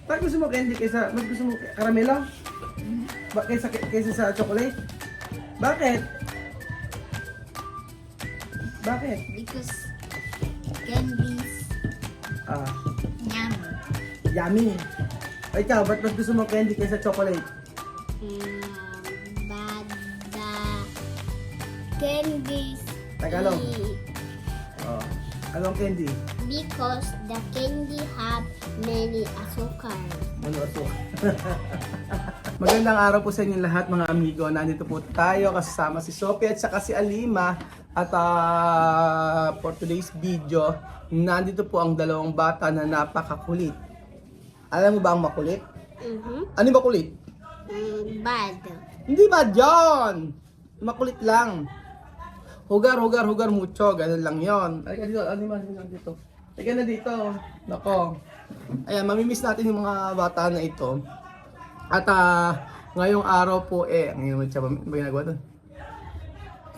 Bakit gusto mo candy mas gusto mo caramelo? Kaysa sa chocolate? Bakit? Bakit? Because candies Ah, yummy. yummy. O ikaw, ba't mas gusto mo candy kaysa chocolate? But the candies Tagalog. Oh, anong candy? because the candy have many asukal. Ano aso? Magandang araw po sa inyong lahat mga amigo. Nandito po tayo kasama si Sophie at saka si Alima. At for today's video, nandito po ang dalawang bata na napakakulit. Alam mo ba ang makulit? Ano yung makulit? Bad. Hindi ba dyan? Makulit lang. Hugar mucho. Ganun lang yon. Ay, dito. Alima, dito. Teka na dito. Nako. Ayan, mamimiss natin yung mga bata na ito. At ngayong araw po ngayon siya ba ginagawa doon?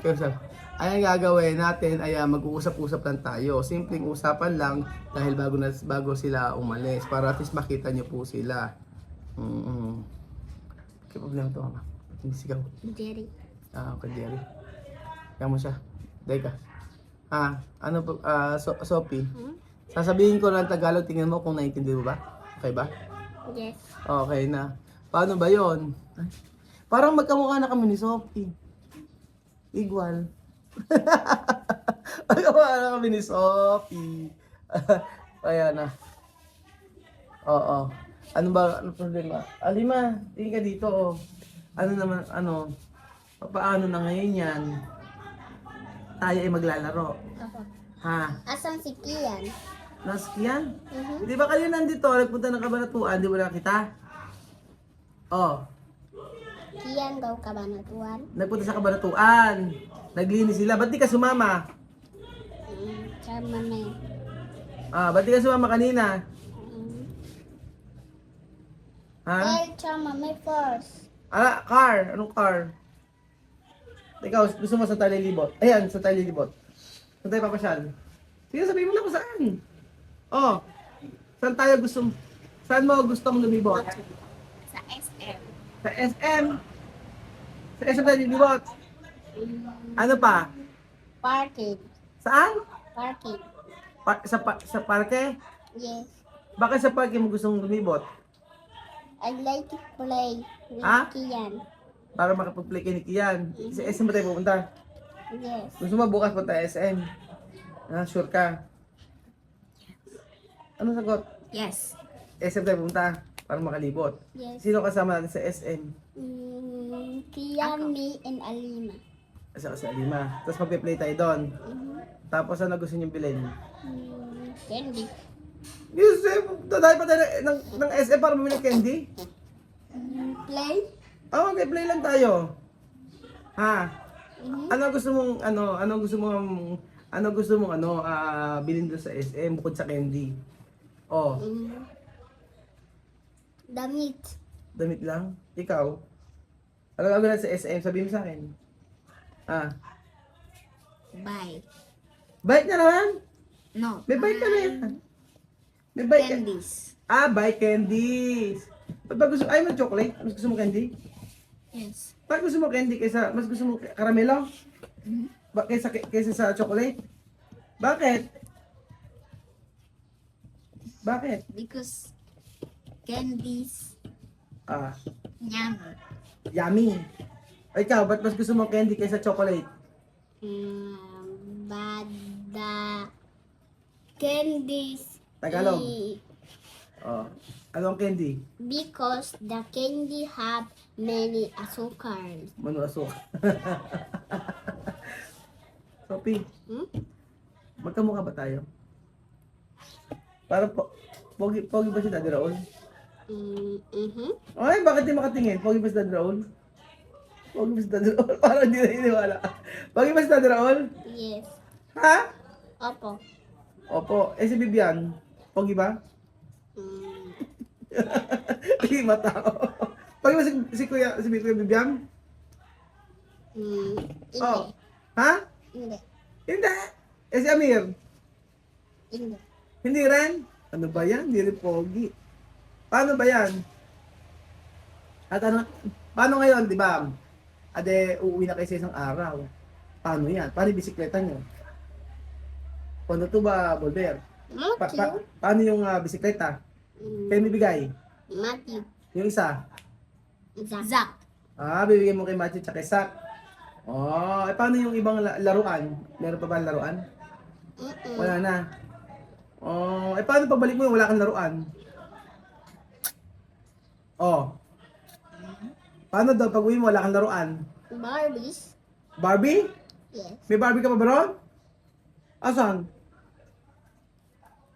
Okay, sir. Ayan gagawin natin ay mag-uusap-usap lang tayo. Simpleng usapan lang dahil bago sila umalis para at least makita niyo po sila. Okay, problema to mama. Hindi sigaw. Jerry. Okay, Jerry. Kaya mo siya. Deka. Ano po, Sophie? Sasabihin ko lang Tagalog, tingnan mo kung naiintindihan mo ba? Okay ba? Yes. Okay na. Paano ba yon? Parang magkamukha na kami ni Sophie. Igual. Magkamukha na kami ni Sophie. Kaya na. Oo. Ano problema? Alima, tingin ka dito. Oh. Paano na ngayon yan? Tayo ay maglalaro. Ako. Ha? Asan si Kian? Naskiyan? Di ba kayo nandito, nagpunta ng Kabanatuan, di mo nakita? Oh, Kian daw kabanatuan. nagpunta sa Kabanatuan. Naglinis sila. Ba't di ka sumama? Sama na yun. Ba't di ka sumama kanina? Ha? Chama, may force. Car. Anong car? Ikaw, gusto mo sa tayo lilibot? Ayan, sa tayo lilibot. Saan tayo papasyal? Sige, sabihin mo lang kung saan. Oh, saan mo gustong lumibot? Sa SM. Sa SM. Sa SM tayo lilibot. Ano pa? Parking. Saan? Parking. Sa parke? Yes. Bakit sa parke mo gustong lumibot? I like to play with Ha? Kian. Para makapag-play kay ni Kian. Sa SM ba tayo pupunta? Yes. Gusto mo bukas punta SM? Sure ka? Ano sagot? Yes. SM tayo pupunta para makalibot. Yes. Sino kasama natin sa SM? Kian, me, and Alima. Sa Alima. Tapos magpe-play tayo doon. Tapos ano gusto niyo bilhin? Candy. Yusuf, dahil pa tayo ng SM para bumili ng candy? Play? Okay, play lang tayo. Ha? Ano gusto mong bilhin doon sa SM bukod sa candy? Oh, Damit. damit lang? Ikaw? Ano gagawin natin sa SM? Sabihin mo sa akin. Bye. Bike na naman? No. May bike ka na yan. May bike ka. Candies. Bike candies. Ba't ba gusto, ayaw mo chocolate? Mas gusto mo candy? Yes. Bakit gusto mo candy mas gusto mo caramelo? Kaysa sa chocolate? Bakit? Bakit? Because candies yummy. Yummy. O ikaw, ba't mas gusto mo candy kaysa chocolate? But the candies Tagalog. Anong candy? because the candy have many asukal. Mano aso. Sophie, magkamukha ba tayo? Parang pogi ba si Daddy Raul? Ay, bakit di makatingin? Pogi ba si Daddy Raul? Pogi ba si Daddy Raul? Parang hindi na iniwala. Pogi ba si Daddy Raul? Yes. Ha? Opo. Opo. Si Bibian? Pogi ba? Hindi matao. Pogi ba si Kuya Bibian? Hindi. Oh. Ha? Hindi. Hindi. Si Amir? Hindi. Hindi rin? Ano ba yan? Hindi rin pogi. Paano ba yan? At ano, paano ngayon, di ba? Ade, uuwi na kayo sa isang araw. Paano yan? Paano yung bisikleta nyo? Paano to ba, Bolber? Matthew. Paano yung bisikleta? Kayo bibigay? Matthew. Yung isa? Zach. Bibigyan mo kay Matthew tsaka kay Sak. Paano yung ibang laruan? Meron pa ba laruan? Wala na. Paano pagbalik mo yung wala kang laruan? Paano daw pag uwi mo wala kang laruan? Barbies. Barbie? Yes. May Barbie ka pa ba ron? Asan?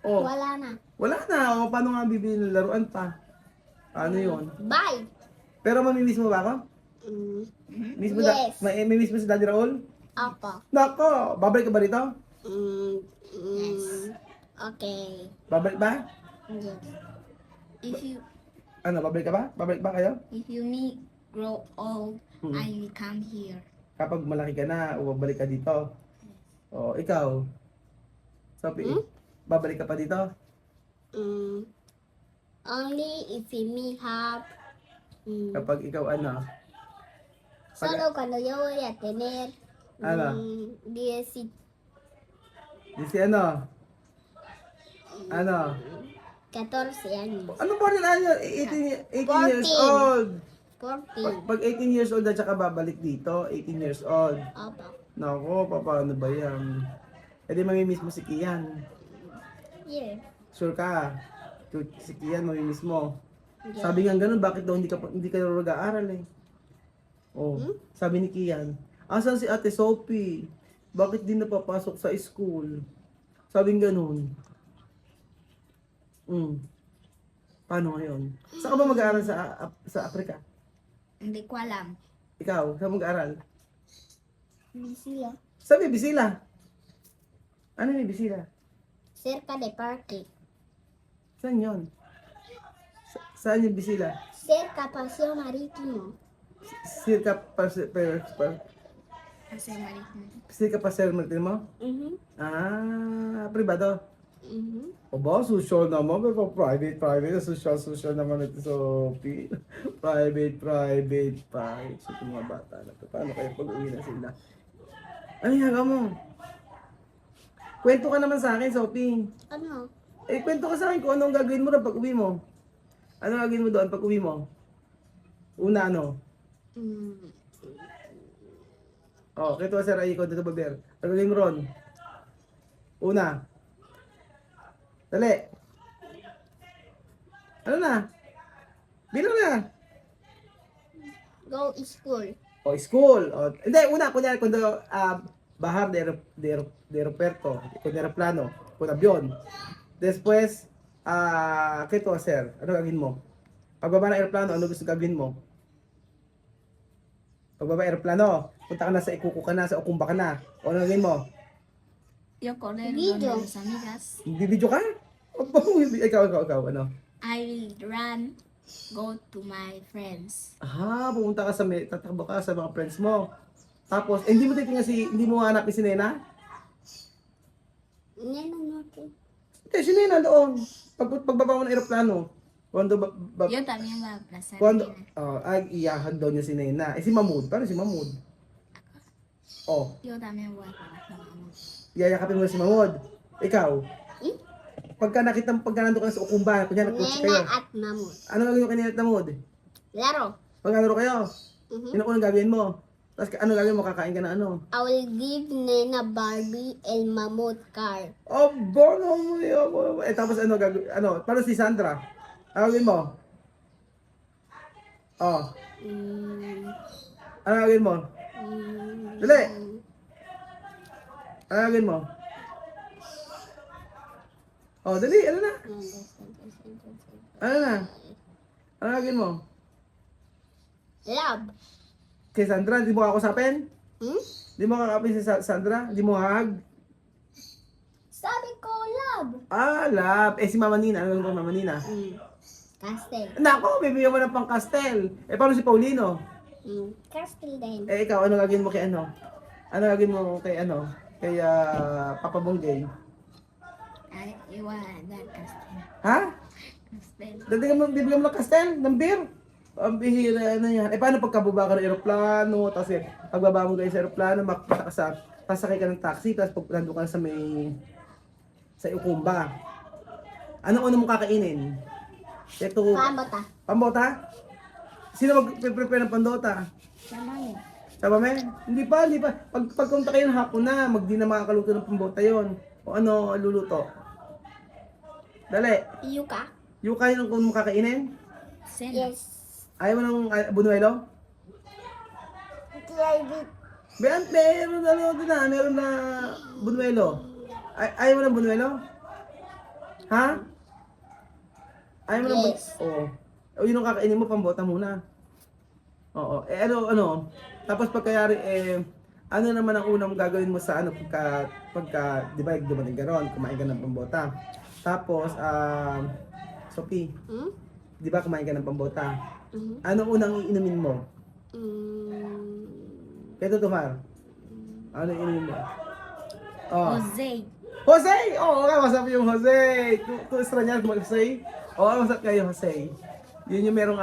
Wala na. Wala na. Paano nga bibili ng laruan pa? Paano yun? Bye. Pero mamimiss mo ba ako? Miss mo Yes. may miss mo si Daddy Raul? Apa. Nako, babalik ka ba rito? Okay. Babalik ba? Yes. If you Babalik ka ba? Babalik ba kayo? me grow old, I will come here. Kapag malaki ka na, babalik ka dito. Ikaw? Sophie, babalik ka pa dito? Only if me have Kapag ikaw solo cuando yo voy a tener Ano? 10 Di si Ano 14 años. Ano ba rin 18 years 14. old. 14. Pag 18 years old at saka babalik dito, 18 years old. Apa. Nako, paano ba yan? E di mamimiss mo si Kian. Yeah. Sure ka? Si Kian, mamimiss mo. Yeah. Sabi nga ganun, bakit daw hindi ka nag-aaral eh? Sabi ni Kian, asan si Ate Sophie? Bakit di napapasok sa school? Sabi nga ganun. Paano ngayon? Saan ka ba mag-aaral sa Africa? Hindi ko alam. Ikaw, saan mag-aaral? Bisila. Sa Bibisila. Ano yung Bibisila? Cerca de parque. Saan yun? Saan yung Bisila? Cerca paseo marítimo. Circa Kasi marito. Circa Paseo Marítimo? Privado? Aba, social naman. Pero private. Social naman ito sa private pa. So, itong mga bata na to. Paano kayo pag-uwi na sila? Ano yung mo? Kwento ka naman sa akin, Sophie. Ano? Kwento ka sa akin kung anong gagawin mo na pag uwi mo. Ano gagawin mo doon pag uwi mo? Una, kwento ka sa Rai, kwento ka ba, Ber? Ano gagawin mo ron? Una. Dali. Ano na? Bilang na. Go school. School. Hindi, una, kunyari, kundo, bahar de aeropuerto, kundi aeroplano, kundi avion. Después, kito, sir, ano gagawin mo? Pagbaba ng aeroplano, ano gusto gagawin mo? Pagbaba aeroplano, punta ka na sa Ikuko ka na, sa Okumba ka na. O ano gagawin mo? Yo correr Video. donde mis amigas. Bibidyo ka? Ikaw, ano? I will run, go to my friends. Pumunta ka tatakbo ka sa mga friends mo. Tapos, hindi mo hanapin si Nena? Nena natin. Si Nena doon. Pagbaba mo ng aeroplano. Yo también voy a abrazar a Cuando, Nena. iyahag daw niya si Nena. Si Mahmoud. Paano si Mahmoud? Yo también voy a abrazar a Mahmoud. Yayakapin mo si Mahmoud. Ikaw. Pagka nandun ka na sa Ukumba, kunya nagkutsi kayo. Nena at Mamut. Ano gagawin mo kanina at Mahmoud? Laro. Pag laro kayo, yun ang gagawin mo. Tapos ano gagawin mo? Kakain ka na ano? I will give Nena Barbie el Mamut car. Bono mo yun. Tapos ano gagawin? Paano si Sandra? Ano gagawin mo? Ano gagawin mo? Dali! Ano gagawin mo? Dali, ano na? Ano na? Ano gagawin mo? Love. Kay Sandra, di mo kakusapin? Hmm? Di mo kakapin si Sandra? Di mo hahag? Sabi ko love. Love. Si Mama Nina. Ano ba Mama Nina? Castle. Nako, bibigyan mo ng pang-castel. Paano si Paulino? Castle din. Ikaw, ano gagawin mo kay ano? Ano gagawin mo kay ano? Kay Papa Bonggay? I will dar casting. Ha? Pastel. Bibigyan mo ng kastel, ng beer. Ang bihira na yan. Eh, paano pagkababa ka ng aeroplano, tapos pagbaba mo kayo sa aeroplano, makikita ka sa, pasakay ka ng taxi, tapos pag nandun ka sa sa Ukumba. Ano mo kakainin? Ito, Pambota. pambota? Sino mag-prepare ng pandota? Salamin. Sama men? Hindi pa. Pagpunta kayo ng hapon na, di na makakaluto ng pambota yon. O ano luluto? Dali. Yuka. Yung kayo kung makakainin? Sena. Yes. Ayaw mo ng bunuelo? Meron na bunuelo. Ayaw mo ng bunuelo? Ha? Ayaw mo ng Yes. Oo. O yun ang kakainin mo, pambota muna. Oo. Eh ano? Tapos pagkayari, ano naman ang unang gagawin mo sa pagka di ba, dumating ka ron, kumain ka ng pambota. Tapos, Sophie, Hmm? di ba kumain ka ng pambota? Mhm. Ano unang iinumin mo? Kaya Tumar, ano iinumin mo? Oh. Jose. Jose! Oo, masarap yung Jose! Tu extrañas mo Jose? Oo, masarap kayo Jose. Yun yung merong,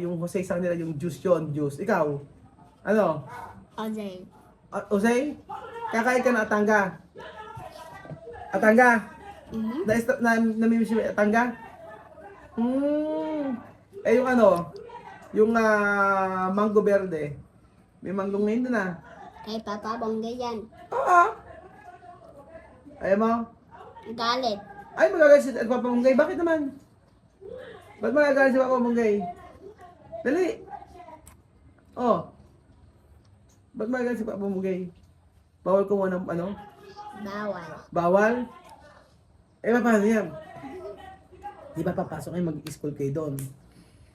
yung Jose sa kanila, yung juice yun, juice. Ikaw? Ano? Jose. Jose? Kakain ka na atangga? Atangga? Mhm. Namimiss mo yung atangga? Eh yung ano? Yung mango verde. May mango ngayon doon Kay Papa Bonggay yan. Oo. Ayaw mo? Galit. Ay, magagalit si Papa Munggay. Bakit naman? Ba't magagalit si Papa Munggay? Dali. Oh. Ba't magagalit si Papa Munggay? Bawal kumuha ng ano? Bawal. Bawal? Eh, paano yan? Di ba papasok kayo, mag-i-school kayo doon?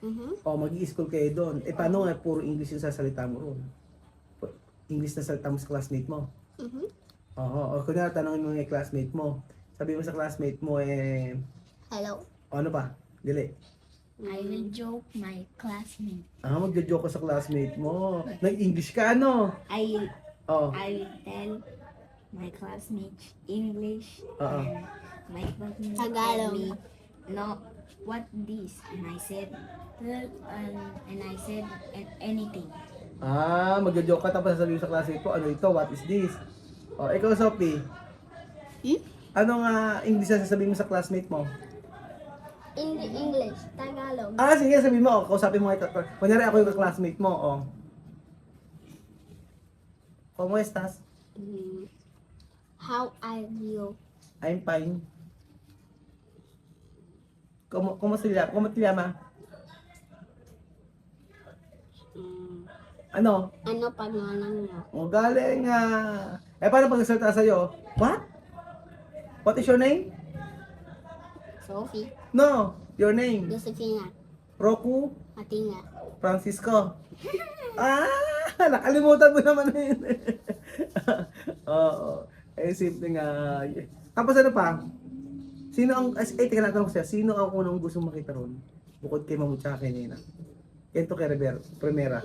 Mhm. O, mag-i-school kayo doon. Eh, paano nga puro English yung sasalita mo roon? English na salita mo sa classmate mo. Mhm. Oo. O, kunyari, tanongin mo yung classmate mo. Sabi mo sa classmate mo, Hello. ano pa? Dili. I will joke my classmate. Magjo-joke ka sa classmate mo. Nag-English ka, ano? I Oh. will tell my classmates English. Oo. And my classmates Tagalog. told me, no, what this? And I said, and I said anything. Magjo-joke ka tapos sasabihin sa classmate mo, ano ito? What is this? Oh, ikaw, Sophie. Hmm? Anong English na sasabihin mo sa classmate mo? English. Tagalog. Sige, sabihin mo. Kausapin mo. Kunyari ako yung classmate mo. Oh. ¿Cómo estás? How are you? I'm fine. ¿Cómo te llama? Ano? Ano pangalan mo? O, galing paano pag nagsalita sa'yo? What? What is your name? Sophie. No, your name. Josefina. Roku? Matinga. Francisco. Nakalimutan mo naman na yun. Oo. Simple nga. Tapos ano pa? Teka lang, tanong ko siya. Sino ang unang gusto makita ron? Bukod kay Mamu tsaka kay Nena. Kento kay Primera.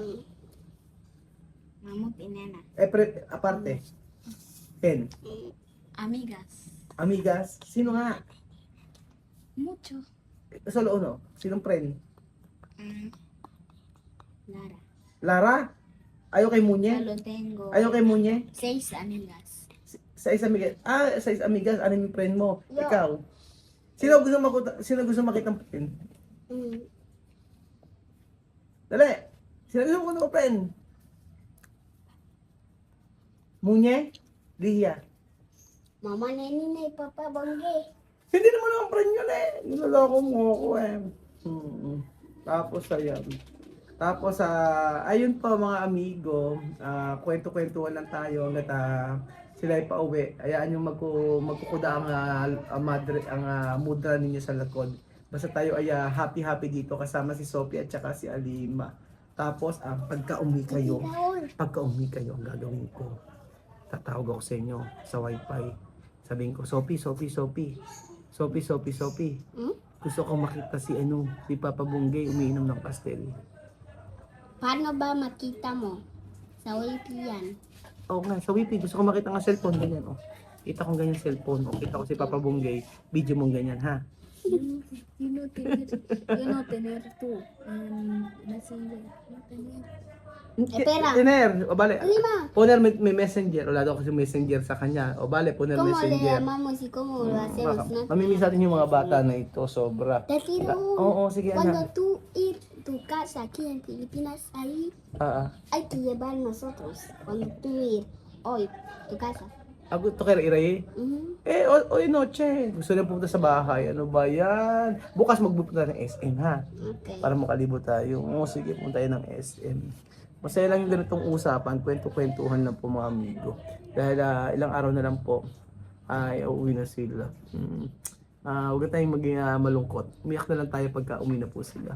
Mamut y nena. Aparte. Ken. Amigas. Amigas. Sino nga? Mucho. Solo uno. Sinong friend? Lara. Lara? Ayaw kay Munye? Solo tengo Ayaw kay Munye? 6 amigas. Sa amigas. Sa amigas. Ano yung friend mo? Yo. Ikaw. Sino gusto makita ng friend? Dali. Sino gusto makita ng friend? Munye? Liya? Mama Neni Papa Bonggay. Hindi naman ang friend yun Niloloko mo ako Tapos ayan. Tapos ayun po mga amigo, kwento-kwentuhan lang tayo hanggat sila ay pauwi. Hayaan yung magkukuda ang mudra ninyo sa likod. Basta tayo ay happy dito kasama si Sophie at saka si Alima. Tapos pagka-uwi kayo, ang gagawin ko, tatawag ako sa inyo sa wifi. Sabihin ko, Sophie. Gusto ko makita si Papa Bonggay umiinom ng pastel. Paano ba makita mo? Sa wifi yan. Oo nga, sa wifi. Gusto ko makita ng cellphone, ganyan. Kita ko ganyan cellphone. Kita ko si Papa Bonggay. Video mo ganyan, ha? tener tú. Messenger. No tener. Espera. Tiner, o bale. Lima. Poner may messenger. Wala daw kasi messenger sa kanya. O bale, poner ¿Cómo le messenger. llamamos y cómo lo hacemos? ¿No? Mamimiss natin yung mga bata na ito, sobra. Te tiro. Oo, sige Cuando anak. tú ir tu casa aquí en Filipinas, ahí hay que llevar nosotros. Cuando tú ir hoy tu casa. Ako to kay Iray. Ujú. Oy noche. Gusto niya pumunta sa bahay. Ano ba yan? Bukas magpupunta ng SM ha. Okay. Para makalibot tayo. Oo, sige, punta tayo ng SM. Masaya lang yung ganitong usapan, kwento-kwentuhan lang po mga amigo. Dahil ilang araw na lang po ay uuwi na sila. Huwag na tayong maging malungkot. Umiyak na lang tayo pagka uwi na po sila.